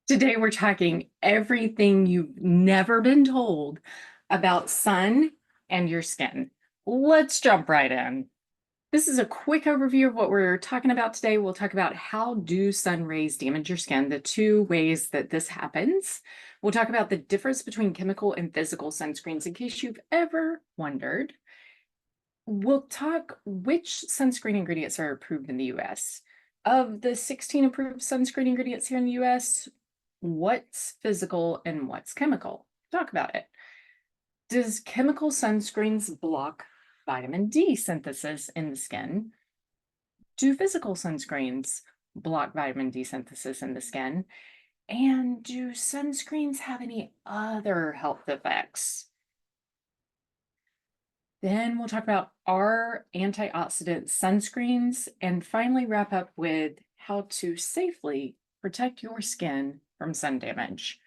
Today, we're talking everything you've never been told about sun and your skin. Let's jump right in. This is a quick overview of what we're talking about today. We'll talk about how do sun rays damage your skin, the two ways that this happens. We'll talk about the difference between chemical and physical sunscreens in case you've ever wondered. We'll talk which sunscreen ingredients are approved in the US. Of the 16 approved sunscreen ingredients here in the US, what's physical and what's chemical? Talk about it. Does chemical sunscreens block vitamin D synthesis in the skin? Do physical sunscreens block vitamin D synthesis in the skin? And do sunscreens have any other health effects? Then we'll talk about our antioxidant sunscreens and finally wrap up with how to safely protect your skin from sun damage.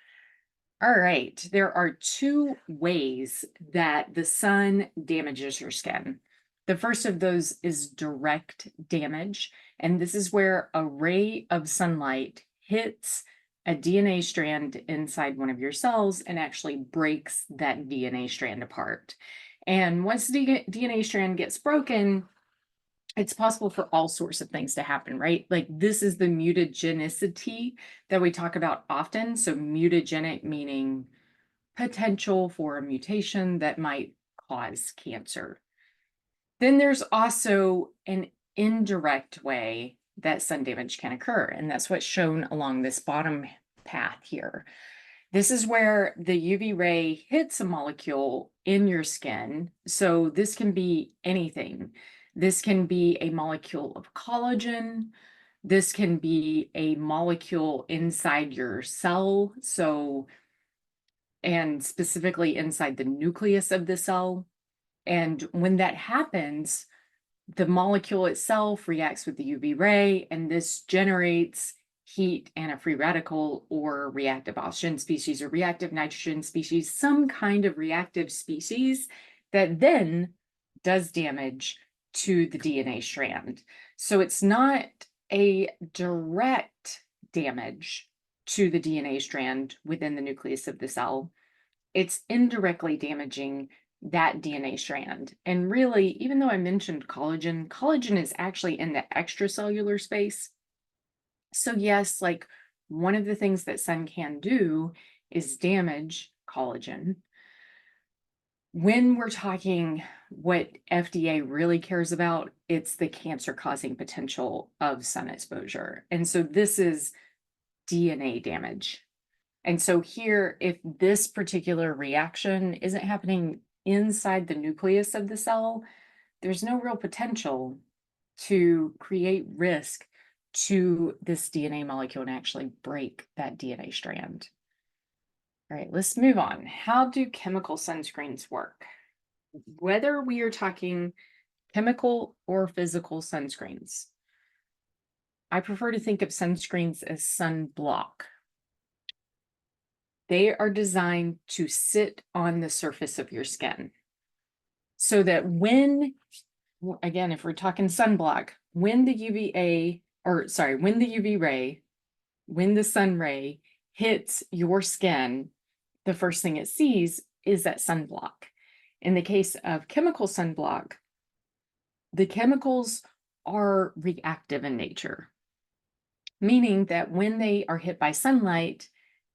All right, there are two ways that the sun damages your skin. The first of those is direct damage, and this is where a ray of sunlight hits a DNA strand inside one of your cells and actually breaks that DNA strand apart. And once the DNA strand gets broken, it's possible for all sorts of things to happen, right? Like this is the mutagenicity that we talk about often. So mutagenic meaning potential for a mutation that might cause cancer. Then there's also an indirect way that sun damage can occur, and that's what's shown along this bottom path here. This is where the UV ray hits a molecule in your skin. So this can be anything. This can be a molecule of collagen. This can be a molecule inside your cell. So, and specifically inside the nucleus of the cell. And when that happens, the molecule itself reacts with the UV ray, and this generates heat and a free radical or reactive oxygen species or reactive nitrogen species, some kind of reactive species that then does damage to the DNA strand. So it's not a direct damage to the DNA strand within the nucleus of the cell. It's indirectly damaging that DNA strand. And really, even though I mentioned collagen, collagen is actually in the extracellular space. So yes, like one of the things that sun can do is damage collagen. When we're talking what FDA really cares about, it's the cancer-causing potential of sun exposure. And so this is DNA damage. And so here, if this particular reaction isn't happening inside the nucleus of the cell, there's no real potential to create risk to this DNA molecule and actually break that DNA strand. All right, let's move on. How do chemical sunscreens work? Whether we are talking chemical or physical sunscreens, I prefer to think of sunscreens as sunblock. They are designed to sit on the surface of your skin so that when, again, if we're talking sunblock, when the when the sun ray hits your skin, the first thing it sees is that sunblock. In the case of chemical sunblock, the chemicals are reactive in nature, meaning that when they are hit by sunlight,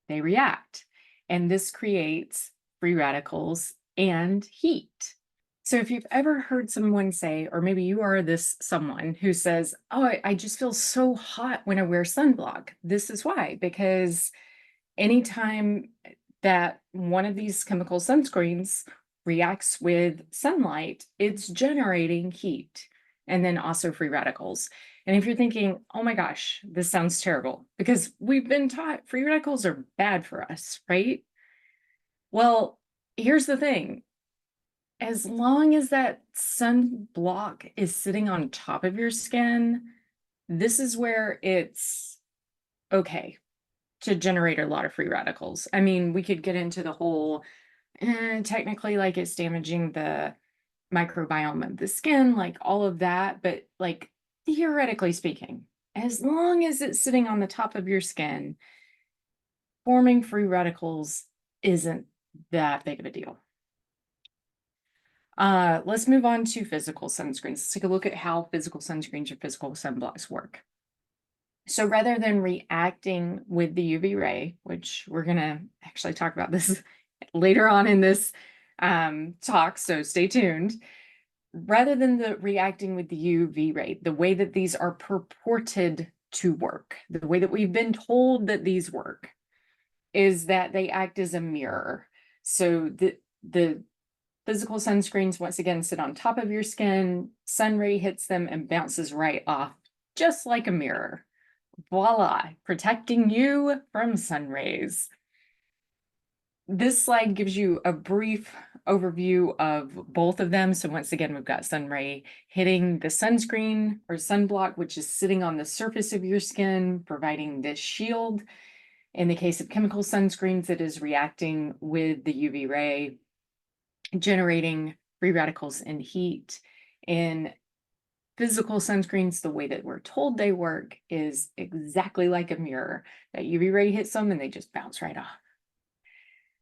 they react. And this creates free radicals and heat. So if you've ever heard someone say, or maybe you are this someone who says, oh, I just feel so hot when I wear sunblock. This is why, because anytime that one of these chemical sunscreens reacts with sunlight, it's generating heat and then also free radicals. And if you're thinking, oh my gosh, this sounds terrible, because we've been taught free radicals are bad for us, right? Well, here's the thing. As long as that sunblock is sitting on top of your skin, this is where it's okay to generate a lot of free radicals. I mean, we could get into the whole, technically, like it's damaging the microbiome of the skin, like all of that, but like theoretically speaking, as long as it's sitting on the top of your skin, forming free radicals isn't that big of a deal. Let's move on to physical sunscreens. Let's take a look at how physical sunscreens or physical sunblocks work. So rather than reacting with the UV ray, which we're going to actually talk about this later on in this talk, so stay tuned. Rather than reacting with the UV ray, the way that these are purported to work, the way that we've been told that these work, is that they act as a mirror. So the physical sunscreens, once again, sit on top of your skin, sun ray hits them and bounces right off, just like a mirror. Voila, protecting you from sun rays. This slide gives you a brief overview of both of them. So once again, we've got sun ray hitting the sunscreen or sunblock, which is sitting on the surface of your skin, providing this shield. In the case of chemical sunscreens, it is reacting with the UV ray, generating free radicals and heat. In physical sunscreens, the way that we're told they work is exactly like a mirror. That UV ray hits them and they just bounce right off.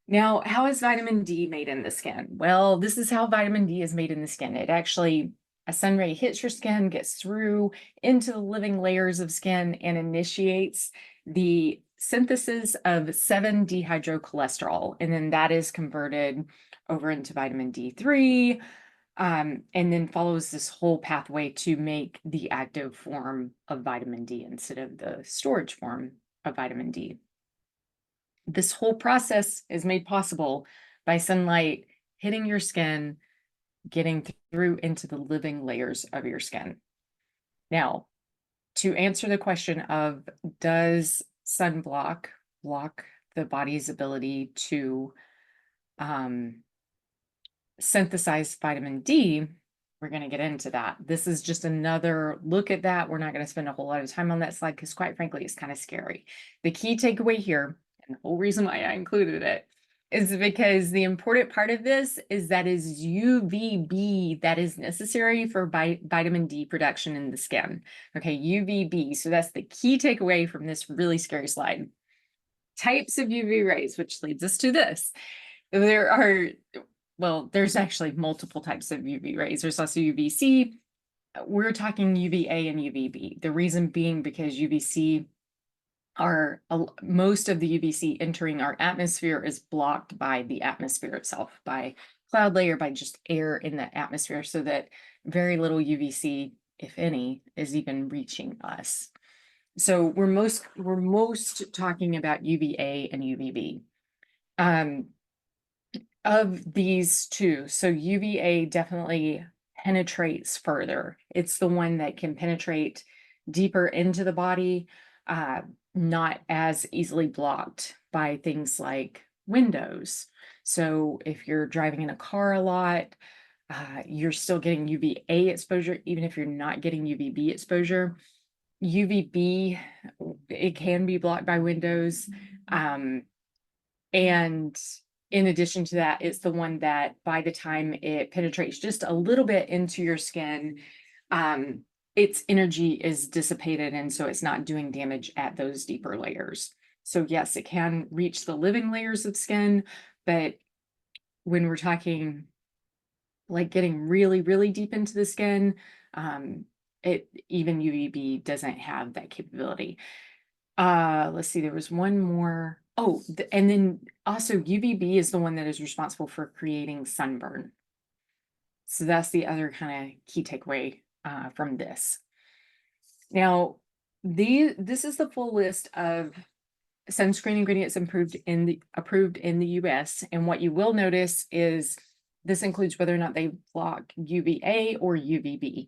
Now, how is vitamin D made in the skin? Well, this is how vitamin D is made in the skin. It actually, a sun ray hits your skin, gets through into the living layers of skin and initiates the synthesis of 7-dehydrocholesterol. And then that is converted over into vitamin D3, and then follows this whole pathway to make the active form of vitamin D instead of the storage form of vitamin D. This whole process is made possible by sunlight hitting your skin, getting through into the living layers of your skin. Now, to answer the question of does sunblock block the body's ability to synthesize vitamin D, we're going to get into that. This is just another look at that. We're not going to spend a whole lot of time on that slide because quite frankly, it's kind of scary. The key takeaway here, and the whole reason why I included it, is because the important part of this is that is UVB that is necessary for vitamin D production in the skin. Okay, UVB. So that's the key takeaway from this really scary slide. Types of UV rays, which leads us to this. There are, well, there's actually multiple types of UV rays. There's also UVC. We're talking UVA and UVB. The reason being because UVC are most of the UVC entering our atmosphere is blocked by the atmosphere itself, by cloud layer, by just air in the atmosphere, so that very little UVC, if any, is even reaching us. So we're most talking about UVA and UVB. Of these two, so UVA definitely penetrates further. It's the one that can penetrate deeper into the body, not as easily blocked by things like windows. So if you're driving in a car a lot, you're still getting UVA exposure, even if you're not getting UVB exposure. UVB, it can be blocked by windows. And in addition to that, it's the one that by the time it penetrates just a little bit into your skin, its energy is dissipated, and so it's not doing damage at those deeper layers. So yes, it can reach the living layers of skin, but when we're talking like getting really, really deep into the skin, even UVB doesn't have that capability. Let's see, there was one more. Oh, and then also UVB is the one that is responsible for creating sunburn. So that's the other kind of key takeaway from this. Now, this is the full list of sunscreen ingredients approved in the US. And what you will notice is this includes whether or not they block UVA or UVB.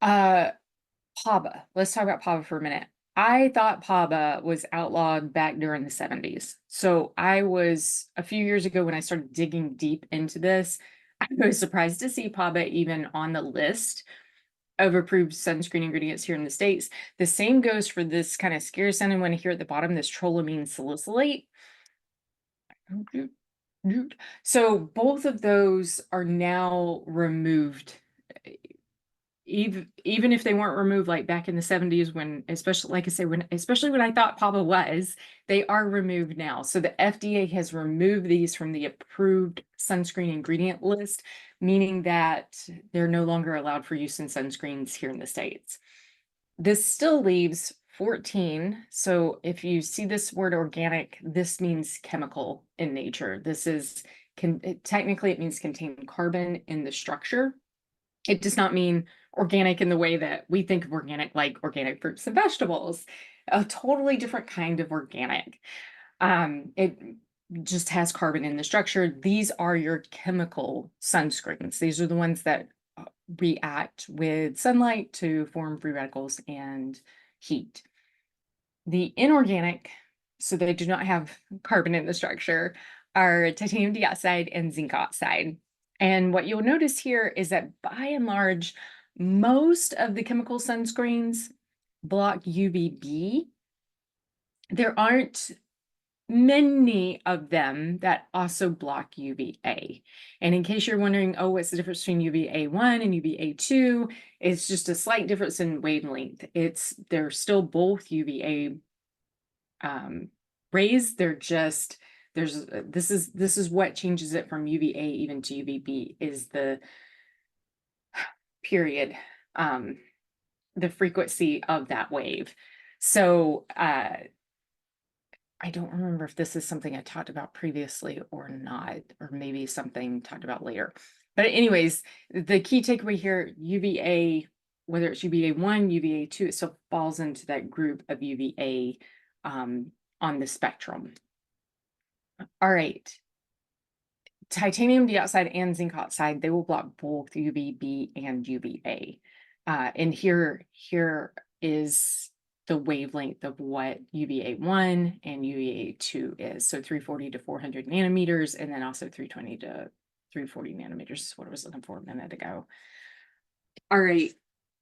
PABA. Let's talk about PABA for a minute. I thought PABA was outlawed back during the 70s. So I was, a few years ago when I started digging deep into this, I was surprised to see PABA even on the list of approved sunscreen ingredients here in the States. The same goes for this kind of scary sounding one here at the bottom, this trolamine salicylate. So both of those are now removed even if they weren't removed like back in the 70s, when especially like I say, especially when I thought Papa was, they are removed now. So the FDA has removed these from the approved sunscreen ingredient list, meaning that they're no longer allowed for use in sunscreens here in the States. This still leaves 14. So if you see this word organic, this means chemical in nature. Technically it means contain carbon in the structure. It does not mean organic in the way that we think of organic, like organic fruits and vegetables. A totally different kind of organic. It just has carbon in the structure. These are your chemical sunscreens. These are the ones that react with sunlight to form free radicals and heat. The inorganic, so they do not have carbon in the structure, are titanium dioxide and zinc oxide. And what you'll notice here is that by and large, most of the chemical sunscreens block UVB. There aren't many of them that also block UVA. And in case you're wondering, oh, what's the difference between UVA1 and UVA2? It's just a slight difference in wavelength. They're still both UVA rays. They're just this is what changes it from UVA even to UVB is the period, the frequency of that wave. So I don't remember if this is something I talked about previously or not, or maybe something talked about later. But anyways, the key takeaway here, UVA, whether it's UVA1, UVA2, it still falls into that group of UVA on the spectrum. All right. Titanium dioxide and zinc oxide, they will block both UVB and UVA. And here is the wavelength of what UVA1 and UVA2 is. So 340 to 400 nanometers, and then also 320 to 340 nanometers is what I was looking for a minute ago. All right.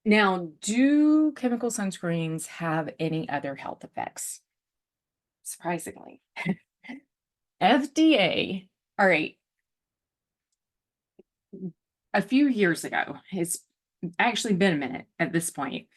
Now, do chemical sunscreens have any other health effects? Surprisingly. FDA, all right. A few years ago, it's actually been a minute at this point,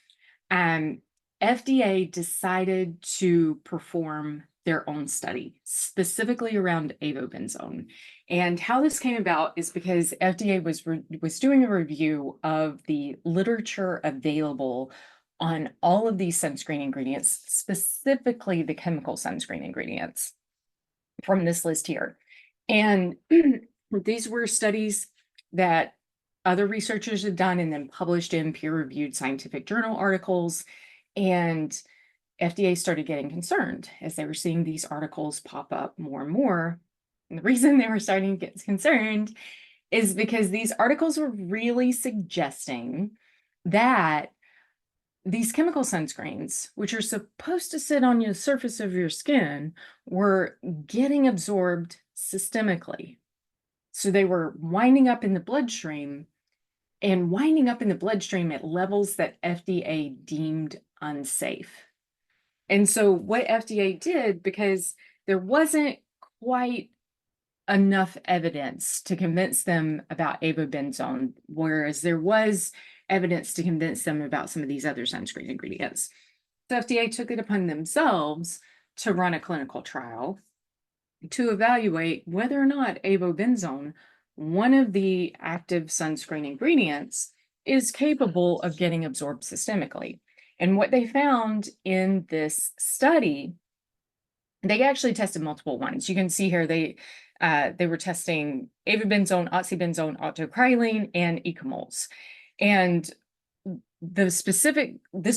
FDA decided to perform their own study, specifically around avobenzone. And how this came about is because FDA was doing a review of the literature available on all of these sunscreen ingredients, specifically the chemical sunscreen ingredients from this list here. And these were studies that other researchers had done and then published in peer-reviewed scientific journal articles. And FDA started getting concerned as they were seeing these articles pop up more and more. And the reason they were starting to get concerned is because these articles were really suggesting that these chemical sunscreens, which are supposed to sit on the surface of your skin, were getting absorbed systemically. So they were winding up in the bloodstream and winding up in the bloodstream at levels that FDA deemed unsafe. And so what FDA did, because there wasn't quite enough evidence to convince them about avobenzone, whereas there was evidence to convince them about some of these other sunscreen ingredients. So FDA took it upon themselves to run a clinical trial to evaluate whether or not avobenzone, one of the active sunscreen ingredients, is capable of getting absorbed systemically. And what they found in this study, they actually tested multiple ones. You can see here they were testing avobenzone, oxybenzone, octocrylene, and ecomols. And this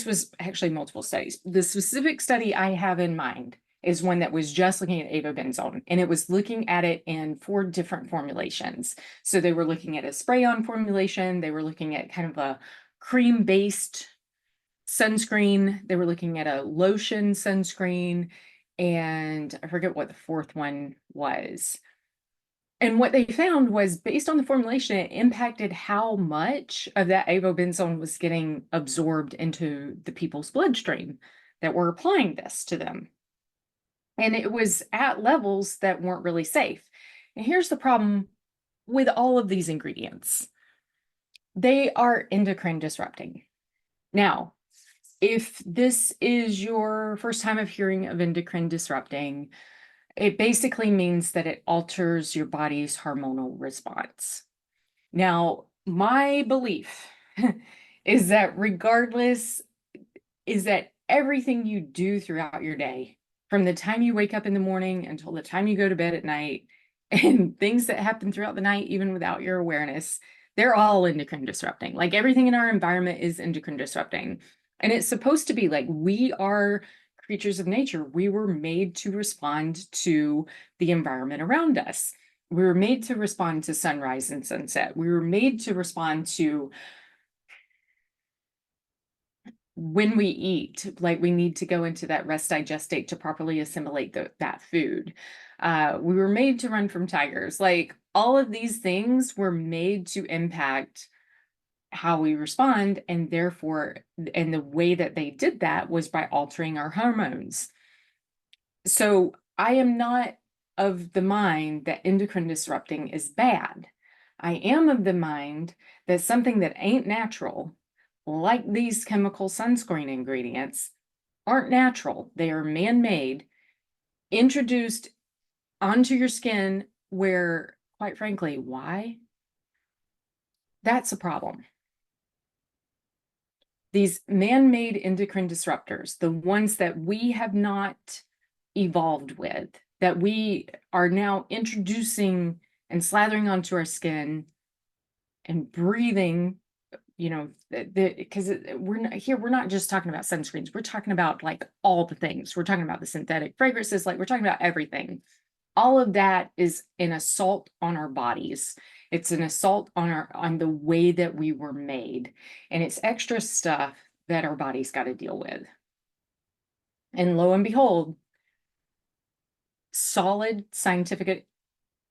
was actually multiple studies. The specific study I have in mind is one that was just looking at avobenzone, and it was looking at it in 4 different formulations. So they were looking at a spray-on formulation, they were looking at kind of a cream-based sunscreen, they were looking at a lotion sunscreen, and I forget what the 4th one was. And what they found was, based on the formulation, it impacted how much of that avobenzone was getting absorbed into the people's bloodstream that were applying this to them. And it was at levels that weren't really safe. And here's the problem with all of these ingredients. They are endocrine disrupting. Now, if this is your first time of hearing of endocrine disrupting, it basically means that it alters your body's hormonal response. Now, my belief is that everything you do throughout your day, from the time you wake up in the morning until the time you go to bed at night, and things that happen throughout the night, even without your awareness, they're all endocrine disrupting. Like everything in our environment is endocrine disrupting. And it's supposed to be like we are creatures of nature. We were made to respond to the environment around us. We were made to respond to sunrise and sunset. We were made to respond to when we eat, like we need to go into that rest digest state to properly assimilate that food. We were made to run from tigers. Like all of these things were made to impact how we respond, and therefore, and the way that they did that was by altering our hormones. So I am not of the mind that endocrine disrupting is bad. I am of the mind that something that ain't natural, like these chemical sunscreen ingredients, aren't natural. They are man-made, introduced onto your skin where, quite frankly, why? That's a problem. These man-made endocrine disruptors, the ones that we have not evolved with, that we are now introducing and slathering onto our skin and breathing, because we're not just talking about sunscreens. We're talking about like all the things. We're talking about the synthetic fragrances, like we're talking about everything. All of that is an assault on our bodies. It's an assault on the way that we were made. And it's extra stuff that our bodies got to deal with. And lo and behold, solid scientific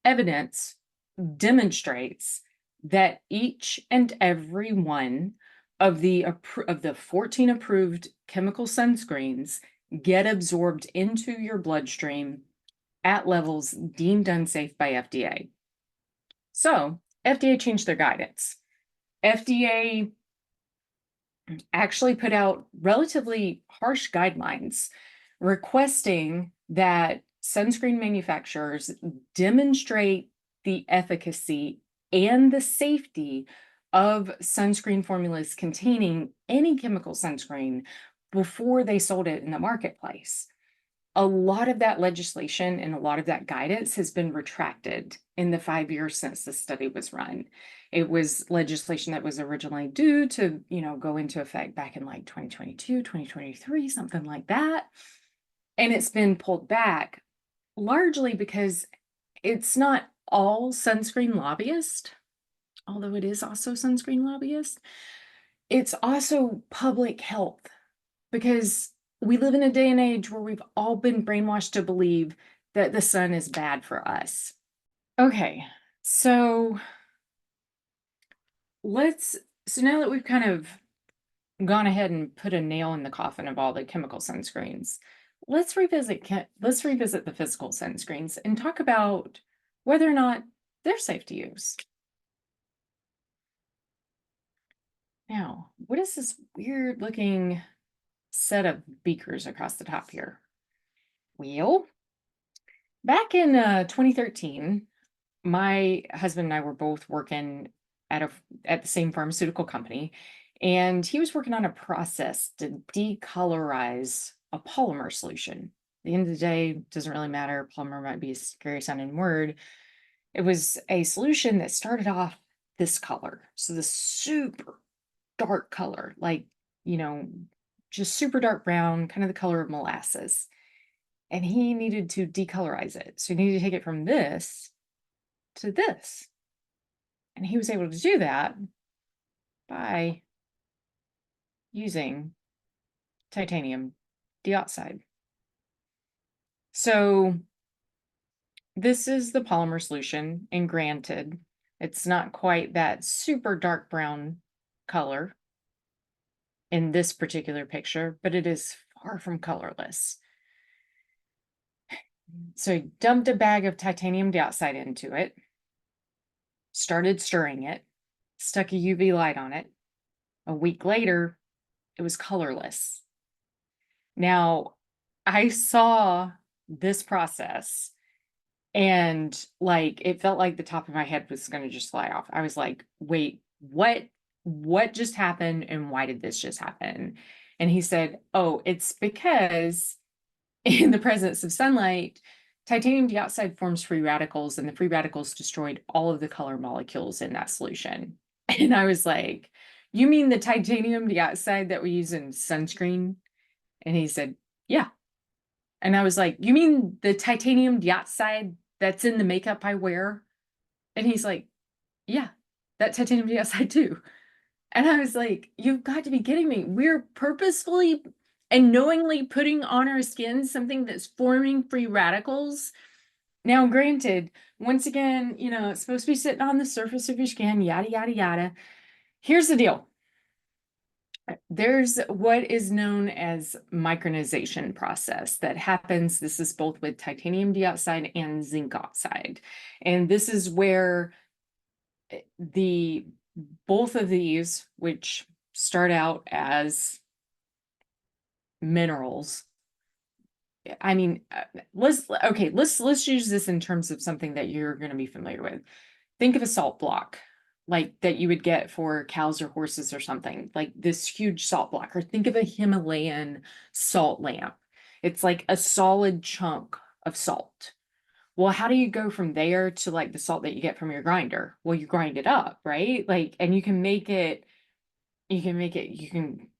evidence demonstrates that each and every one of the 14 approved chemical sunscreens get absorbed into your bloodstream at levels deemed unsafe by FDA. So FDA changed their guidance. FDA actually put out relatively harsh guidelines requesting that sunscreen manufacturers demonstrate the efficacy and the safety of sunscreen formulas containing any chemical sunscreen before they sold it in the marketplace. A lot of that legislation and a lot of that guidance has been retracted in the 5 years since the study was run. It was legislation that was originally due to, go into effect back in like 2022, 2023, something like that. And it's been pulled back largely because it's not all sunscreen lobbyists, although it is also sunscreen lobbyists. It's also public health, because we live in a day and age where we've all been brainwashed to believe that the sun is bad for us. Okay, so now that we've kind of gone ahead and put a nail in the coffin of all the chemical sunscreens, let's revisit the physical sunscreens and talk about whether or not they're safe to use. Now, what is this weird looking set of beakers across the top here? Well, back in 2013, my husband and I were both working at the same pharmaceutical company, and he was working on a process to decolorize a polymer solution. At the end of the day, it doesn't really matter. Polymer might be a scary sounding word. It was a solution that started off this color. So the super dark color, like, just super dark brown, kind of the color of molasses. And he needed to decolorize it. So he needed to take it from this to this. And he was able to do that by using titanium dioxide. So this is the polymer solution, and granted, it's not quite that super dark brown color in this particular picture, but it is far from colorless. So he dumped a bag of titanium dioxide into it, started stirring it, stuck a UV light on it. A week later, it was colorless. Now, I saw this process and like it felt like the top of my head was going to just fly off. I was like, "Wait, what just happened and why did this just happen?" And he said, "Oh, it's because in the presence of sunlight, titanium dioxide forms free radicals, and the free radicals destroyed all of the color molecules in that solution." And I was like, "You mean the titanium dioxide that we use in sunscreen?" And he said, "Yeah." And I was like, "You mean the titanium dioxide that's in the makeup I wear?" And he's like, "Yeah, that titanium dioxide too." And I was like, "You've got to be kidding me. We're purposefully and knowingly putting on our skin something that's forming free radicals." Now, granted, once again, it's supposed to be sitting on the surface of your skin, yada, yada, yada. Here's the deal. There's what is known as micronization process that happens. This is both with titanium dioxide and zinc oxide. And this is where the both of these, which start out as minerals. I mean, let's use this in terms of something that you're going to be familiar with. Think of a salt block, like that you would get for cows or horses or something, like this huge salt block, or think of a Himalayan salt lamp. It's like a solid chunk of salt. Well, how do you go from there to like the salt that you get from your grinder? Well, you grind it up, right? Like, and you can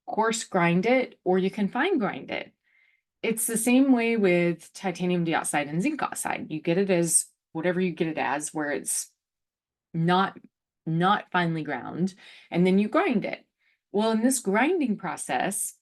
coarse grind it or you can fine grind it. It's the same way with titanium dioxide and zinc oxide. You get it as whatever you get it as, where it's not finely ground, and then you grind it. Well, in this grinding process,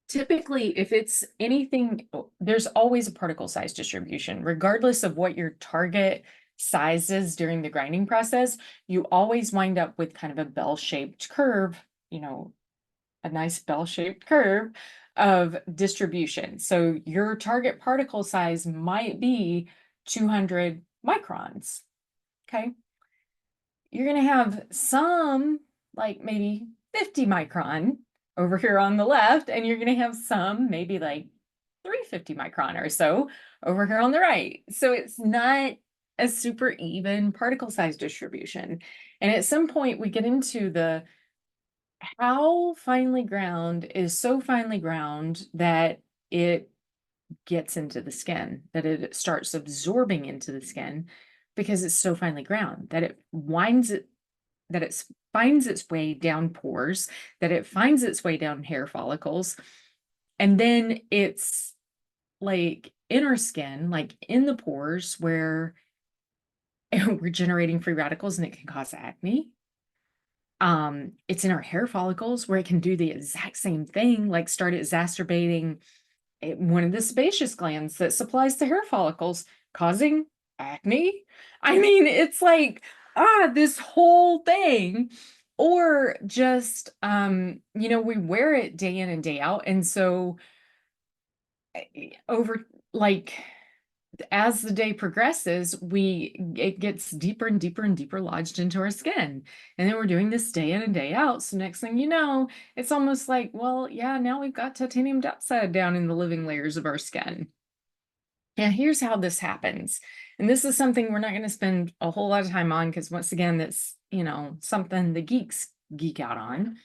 typically, if it's anything, there's always a particle size distribution, regardless of what your target size is during the grinding process. You always wind up with kind of a bell-shaped curve, a nice bell-shaped curve of distribution. So your target particle size might be 200 microns. Okay. You're going to have some like maybe 50 micron over here on the left, and you're going to have some maybe like 350 micron or so over here on the right. So it's not a super even particle size distribution. And at some point we get into the how finely ground is so finely ground that it gets into the skin, that it starts absorbing into the skin because it's so finely ground that it finds its way down pores, that it finds its way down hair follicles, and then it's like inner skin, like in the pores where we're generating free radicals and it can cause acne. It's in our hair follicles where it can do the exact same thing, like start exacerbating one of the sebaceous glands that supplies the hair follicles, causing acne. I mean, it's like, this whole thing. Or just, we wear it day in and day out. And so over like as the day progresses, it gets deeper and deeper and deeper lodged into our skin. And then we're doing this day in and day out. So next thing you know, it's almost like, well, yeah, now we've got titanium dioxide down in the living layers of our skin. And here's how this happens. And this is something we're not going to spend a whole lot of time on because once again, that's, something the geeks geek out on.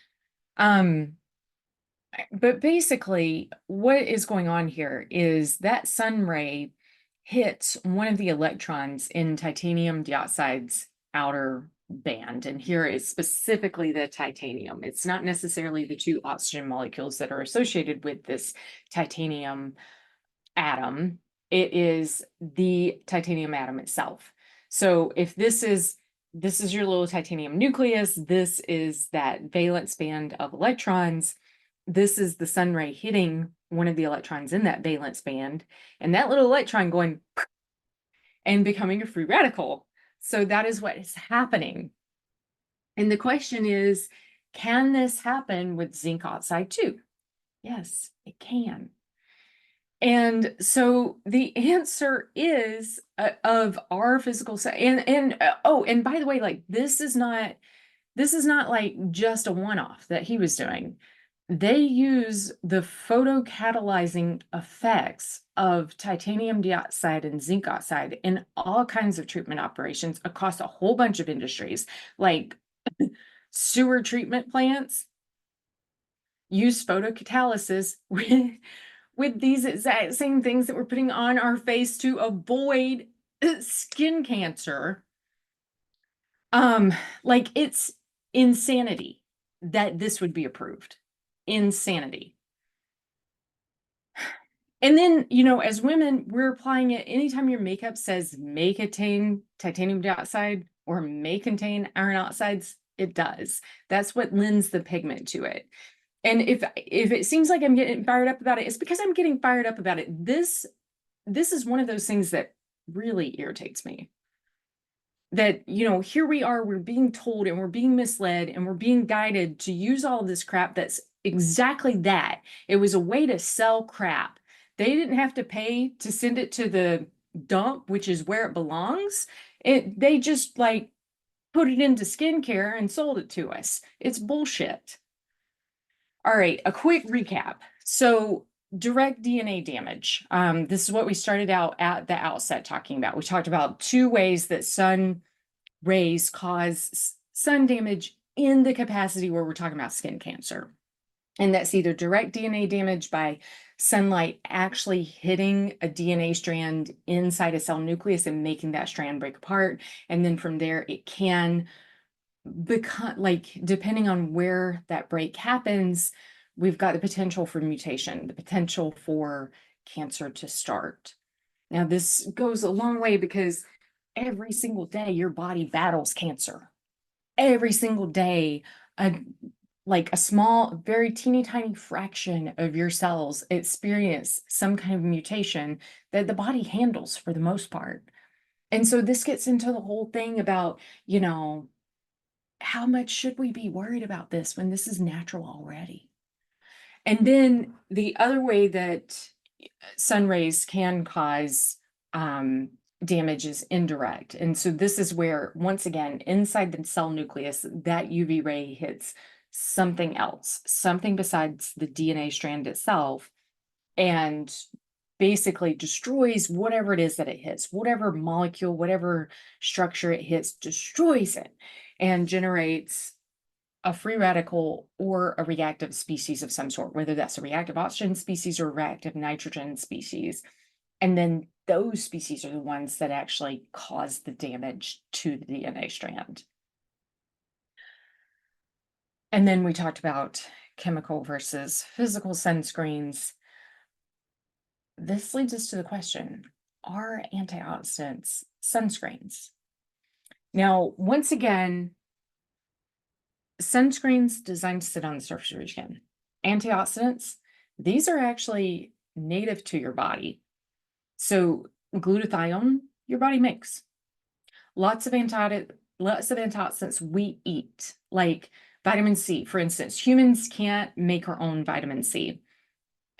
But basically, what is going on here is that sun ray hits one of the electrons in titanium dioxide's outer band. And here is specifically the titanium. It's not necessarily the two oxygen molecules that are associated with this titanium atom. It is the titanium atom itself. So if this is your little titanium nucleus, this is that valence band of electrons. This is the sun ray hitting one of the electrons in that valence band, and that little electron going and becoming a free radical. So that is what is happening. And the question is, can this happen with zinc oxide too? Yes, it can. And so the answer is of our physical and by the way, like this is not this is not like just a one-off that he was doing. They use the photocatalyzing effects of titanium dioxide and zinc oxide in all kinds of treatment operations across a whole bunch of industries, like sewer treatment plants use photocatalysis with these exact same things that we're putting on our face to avoid skin cancer. Like it's insanity that this would be approved. Insanity. And then, you know, as women, we're applying it anytime your makeup says may contain titanium dioxide or may contain iron oxides, it does. That's what lends the pigment to it. And if it seems like I'm getting fired up about it, it's because I'm getting fired up about it. This is one of those things that really irritates me. That, you know, here we are, we're being told and we're being misled and we're being guided to use all of this crap that's exactly that. It was a way to sell crap. They didn't have to pay to send it to the dump, which is where it belongs. They just like put it into skincare and sold it to us. It's bullshit. All right, a quick recap. So direct DNA damage. This is what we started out at the outset talking about. We talked about two ways that sun rays cause sun damage in the capacity where we're talking about skin cancer. And that's either direct DNA damage by sunlight actually hitting a DNA strand inside a cell nucleus and making that strand break apart. And then from there, it can become, like, depending on where that break happens, we've got the potential for mutation, the potential for cancer to start. Now, this goes a long way because every single day your body battles cancer. Every single day, like a small, very teeny tiny fraction of your cells experience some kind of mutation that the body handles for the most part. And so this gets into the whole thing about, you know, how much should we be worried about this when this is natural already? And then the other way that sun rays can cause damage is indirect. And so this is where, once again, inside the cell nucleus, that UV ray hits something else, something besides the DNA strand itself, and basically destroys whatever it is that it hits, whatever molecule, whatever structure it hits, destroys it and generates a free radical or a reactive species of some sort, whether that's a reactive oxygen species or a reactive nitrogen species. And then those species are the ones that actually cause the damage to the DNA strand. And then we talked about chemical versus physical sunscreens. This leads us to the question, are antioxidants sunscreens? Now, once again, sunscreens designed to sit on the surface of your skin. Antioxidants, these are actually native to your body. So glutathione, your body makes. Lots of antioxidants we eat, like vitamin C, for instance. Humans can't make our own vitamin C.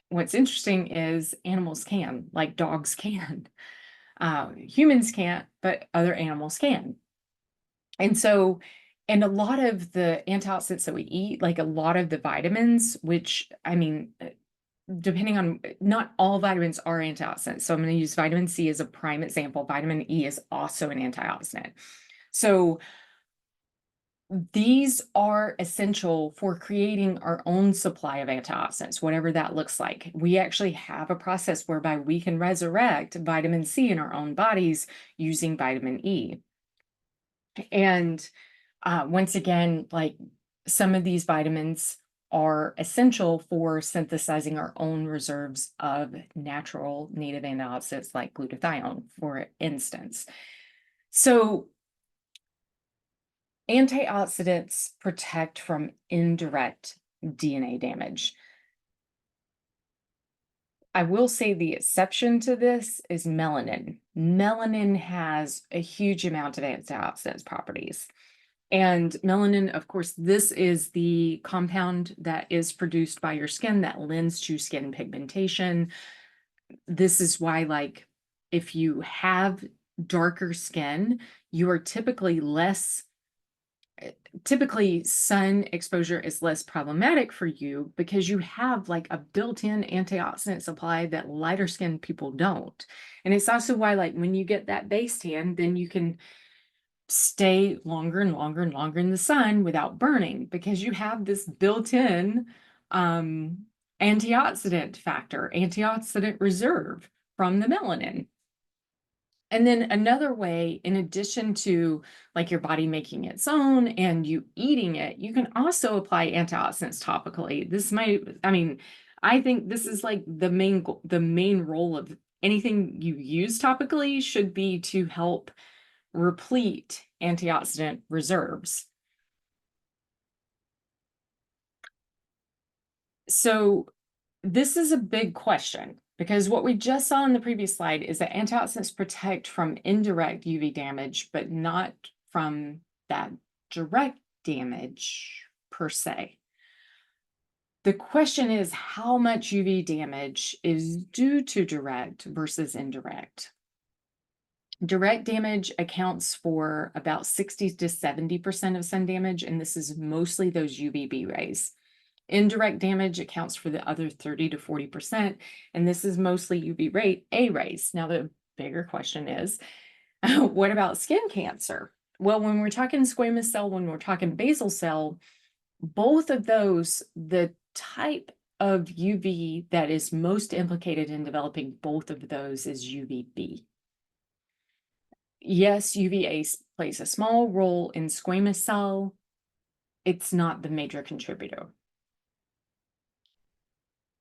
What's interesting is animals can, like dogs can. Humans can't, but other animals can. And so, and a lot of the antioxidants that we eat, like a lot of the vitamins, which, I mean, depending on, not all vitamins are antioxidants. So I'm going to use vitamin C as a prime example. Vitamin E is also an antioxidant. So these are essential for creating our own supply of antioxidants, whatever that looks like. We actually have a process whereby we can resurrect vitamin C in our own bodies using vitamin E. And once again, like some of these vitamins are essential for synthesizing our own reserves of natural native antioxidants like glutathione, for instance. So antioxidants protect from indirect DNA damage. I will say the exception to this is melanin. Melanin has a huge amount of antioxidant properties. And melanin, of course, this is the compound that is produced by your skin that lends to skin pigmentation. This is why, like, if you have darker skin, you are typically less typically sun exposure is less problematic for you because you have like a built-in antioxidant supply that lighter skinned people don't. And it's also why, like, when you get that base tan, then you can stay longer and longer and longer in the sun without burning because you have this built-in um, antioxidant factor, antioxidant reserve from the melanin. And then another way, in addition to like your body making its own and you eating it, you can also apply antioxidants topically. This might, I mean, I think this is like the main role of anything you use topically should be to help replete antioxidant reserves. So this is a big question because what we just saw in the previous slide is that antioxidants protect from indirect UV damage, but not from that direct damage per se. The question is how much UV damage is due to direct versus indirect. Direct damage accounts for about 60 to 70% of sun damage, and this is mostly those UVB rays. Indirect damage accounts for the other 30 to 40%, and this is mostly UVA rays. Now, the bigger question is, what about skin cancer? Well, when we're talking squamous cell, when we're talking basal cell, both of those, the type of UV that is most implicated in developing both of those is UVB. Yes, UVA plays a small role in squamous cell. It's not the major contributor.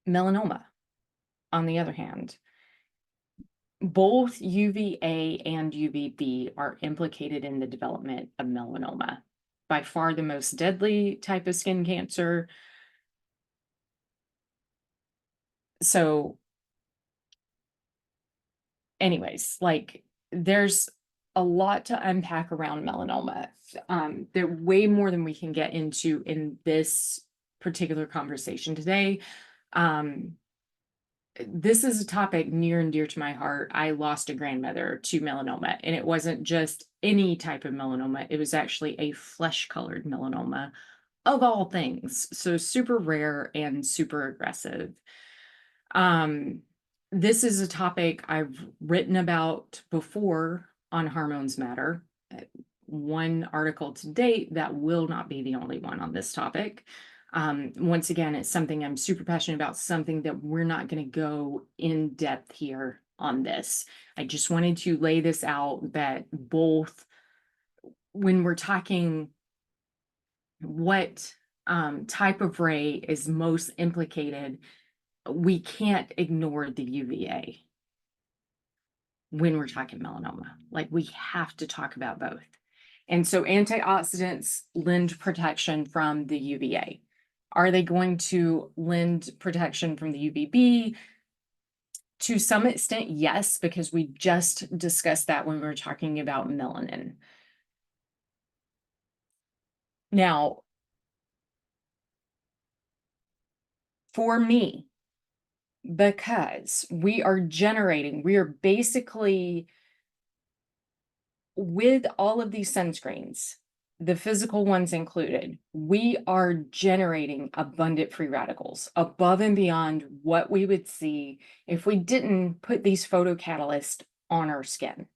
Melanoma, on the other hand, both UVA and UVB are implicated in the development of melanoma. By far the most deadly type of skin cancer. So anyways, like there's a lot to unpack around melanoma. There way more than we can get into in this particular conversation today. This is a topic near and dear to my heart. I lost a grandmother to melanoma, and it wasn't just any type of melanoma. It was actually a flesh-colored melanoma of all things. So super rare and super aggressive. This is a topic I've written about before on Hormones Matter. One article to date that will not be the only one on this topic. Once again, it's something I'm super passionate about, something that we're not going to go in depth here on this. I just wanted to lay this out that both when we're talking what type of ray is most implicated, we can't ignore the UVA when we're talking melanoma. Like we have to talk about both. And so antioxidants lend protection from the UVA. Are they going to lend protection from the UVB? To some extent, yes, because we just discussed that when we were talking about melanin. Now, for me, because we are basically, with all of these sunscreens, the physical ones included, we are generating abundant free radicals above and beyond what we would see if we didn't put these photocatalysts on our skin.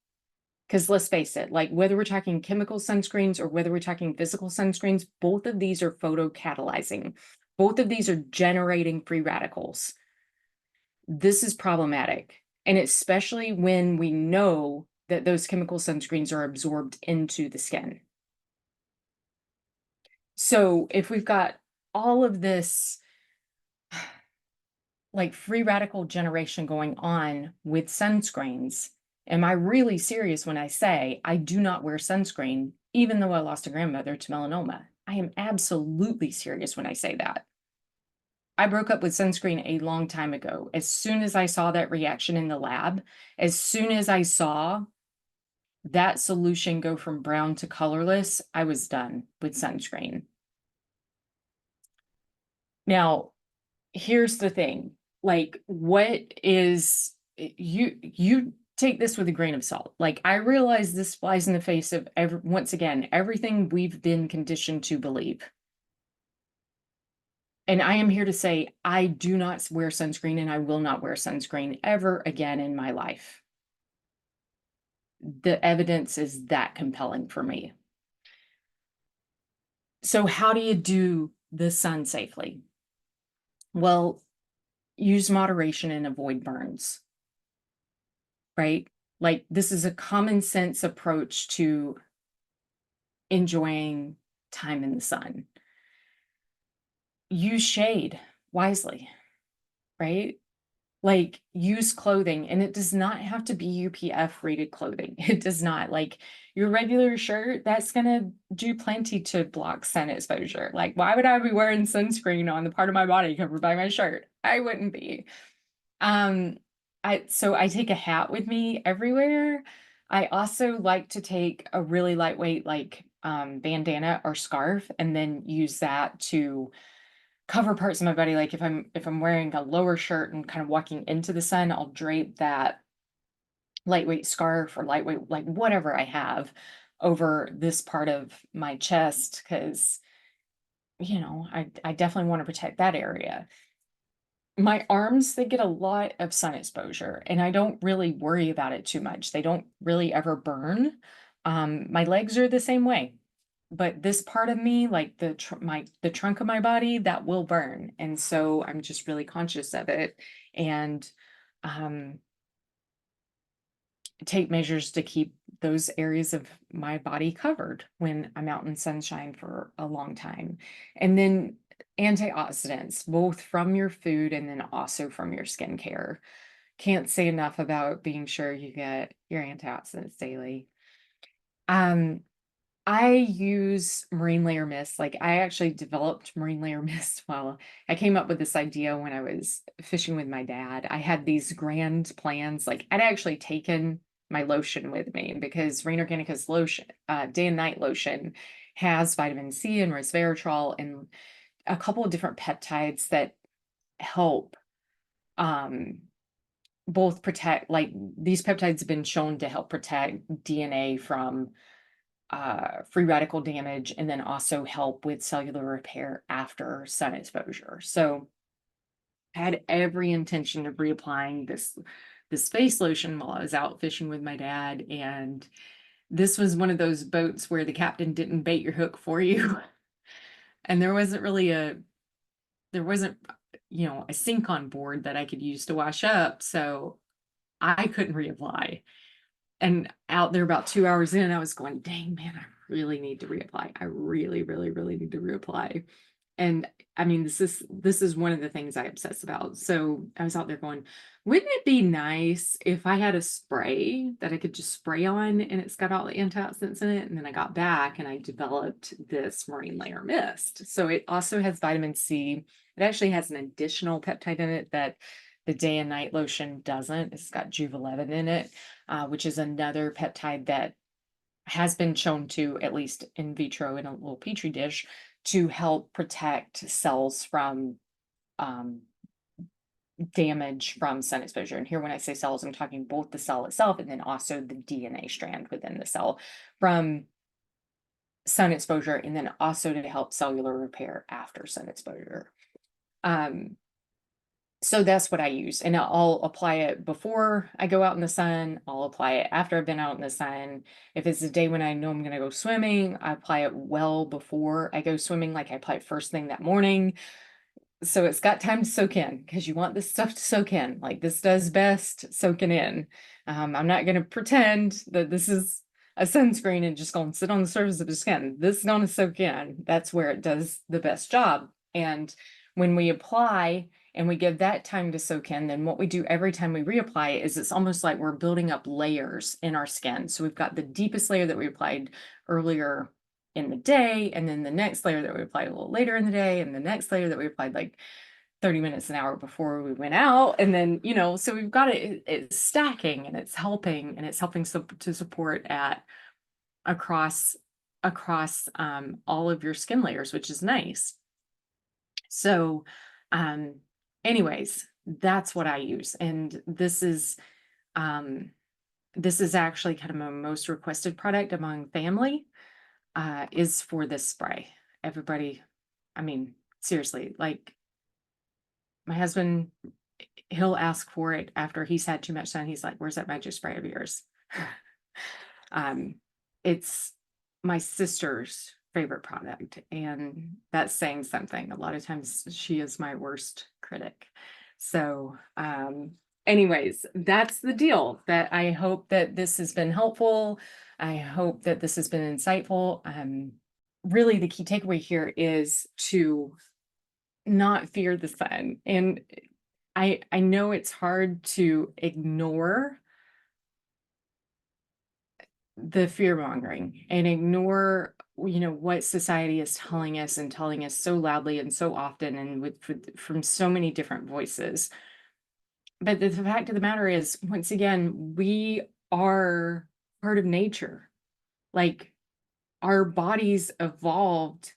Because let's face it, like whether we're talking chemical sunscreens or whether we're talking physical sunscreens, both of these are photocatalyzing. Both of these are generating free radicals. This is problematic, and especially when we know that those chemical sunscreens are absorbed into the skin. So if we've got all of this like free radical generation going on with sunscreens, am I really serious when I say I do not wear sunscreen, even though I lost a grandmother to melanoma? I am absolutely serious when I say that. I broke up with sunscreen a long time ago. As soon as I saw that reaction in the lab, as soon as I saw that solution go from brown to colorless, I was done with sunscreen. Now, here's the thing. Like, what is you take this with a grain of salt. Like, I realize this flies in the face of once again, everything we've been conditioned to believe. And I am here to say, I do not wear sunscreen and I will not wear sunscreen ever again in my life. The evidence is that compelling for me. So, how do you do the sun safely? Well, use moderation and avoid burns, right? Like, this is a common sense approach to enjoying time in the sun. Use shade wisely, right? Like, use clothing, and it does not have to be UPF rated clothing. It does not. Like, your regular shirt, that's gonna do plenty to block sun exposure. Like, why would I be wearing sunscreen on the part of my body covered by my shirt? I wouldn't be. Um, I take a hat with me everywhere. I also like to take a really lightweight, like, bandana or scarf, and then use that to cover parts of my body. Like, if I'm wearing a lower shirt and kind of walking into the sun, I'll drape that lightweight scarf or lightweight, like, whatever I have over this part of my chest, because I definitely want to protect that area. My arms, they get a lot of sun exposure, and I don't really worry about it too much. They don't really ever burn. My legs are the same way. But this part of me, like the trunk of my body, that will burn, and so I'm just really conscious of it, and um, take measures to keep those areas of my body covered when I'm out in sunshine for a long time. And then antioxidants, both from your food and then also from your skincare. Can't say enough about being sure you get your antioxidants daily. Um, I use marine layer mist. Like, I actually developed marine layer mist. Well, I came up with this idea when I was fishing with my dad. I had these grand plans. Like, I'd actually taken my lotion with me because Rain Organica's lotion, day and night lotion, has vitamin C and resveratrol and a couple of different peptides that help um both protect, like, these peptides have been shown to help protect DNA from free radical damage, and then also help with cellular repair after sun exposure. So I had every intention of reapplying this face lotion while I was out fishing with my dad, and this was one of those boats where the captain didn't bait your hook for you, and there wasn't a sink on board that I could use to wash up, so I couldn't reapply. And out there about 2 hours in, I was going, dang, man, I really need to reapply. I really, really, really need to reapply. And I mean, this is one of the things I obsess about. So I was out there going, wouldn't it be nice if I had a spray that I could just spray on and it's got all the antioxidants in it? And then I got back and I developed this marine layer mist. So it also has vitamin C. It actually has an additional peptide in it that the day and night lotion doesn't. It's got Juve-11 in it, which is another peptide that has been shown to, at least in vitro in a little petri dish, to help protect cells from um, damage from sun exposure. And here, when I say cells, I'm talking both the cell itself and then also the DNA strand within the cell from sun exposure, and then also to help cellular repair after sun exposure. So that's what I use. And I'll apply it before I go out in the sun. I'll apply it after I've been out in the sun. If it's a day when I know I'm going to go swimming, I apply it well before I go swimming. Like, I apply it first thing that morning. So it's got time to soak in, because you want this stuff to soak in. Like, this does best soaking in. I'm not going to pretend that this is a sunscreen and just going to sit on the surface of the skin. This is going to soak in. That's where it does the best job. And when we apply and we give that time to soak in, then what we do every time we reapply is it's almost like we're building up layers in our skin. So we've got the deepest layer that we applied earlier in the day, and then the next layer that we applied a little later in the day, and the next layer that we applied like 30 minutes an hour before we went out. And then, so we've got it's stacking, and it's helping to support across all of your skin layers, which is nice. So anyways, that's what I use. And this is this is actually kind of my most requested product among family, is for this spray. Everybody, I mean, seriously, like my husband, he'll ask for it after he's had too much sun. He's like, "Where's that magic spray of yours?" Um, it's my sister's favorite product, and that's saying something. A lot of times she is my worst critic. So, anyways, that's the deal. That I hope that this has been helpful. I hope that this has been insightful. Really, the key takeaway here is to not fear the sun. And I know it's hard to ignore the fear mongering and ignore, what society is telling us and telling us so loudly and so often and from so many different voices. But the fact of the matter is, once again, we are part of nature. Like, our bodies evolved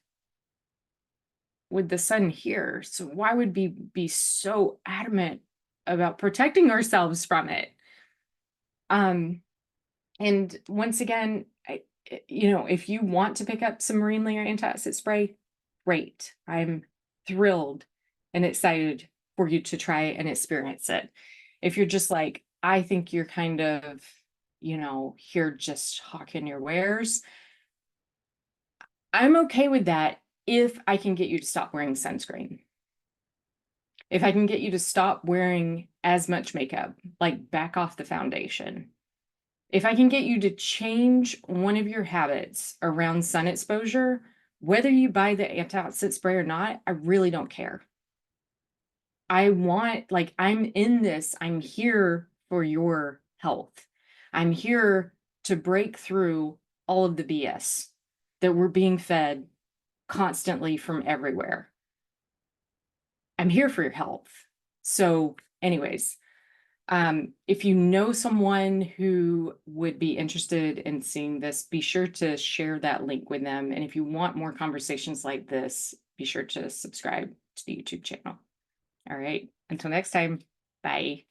with the sun here. So why would we be so adamant about protecting ourselves from it? And once again, if you want to pick up some marine layer antacid spray, great. I'm thrilled and excited for you to try and experience it. If you're just like, I think you're kind of, here just hawking your wares, I'm okay with that if I can get you to stop wearing sunscreen. If I can get you to stop wearing as much makeup, like back off the foundation. If I can get you to change one of your habits around sun exposure, whether you buy the antioxidant spray or not, I really don't care. I'm in this, I'm here for your health. I'm here to break through all of the BS that we're being fed constantly from everywhere. I'm here for your health. So, anyways, if you know someone who would be interested in seeing this, be sure to share that link with them. And if you want more conversations like this, be sure to subscribe to the YouTube channel. All right. Until next time, bye.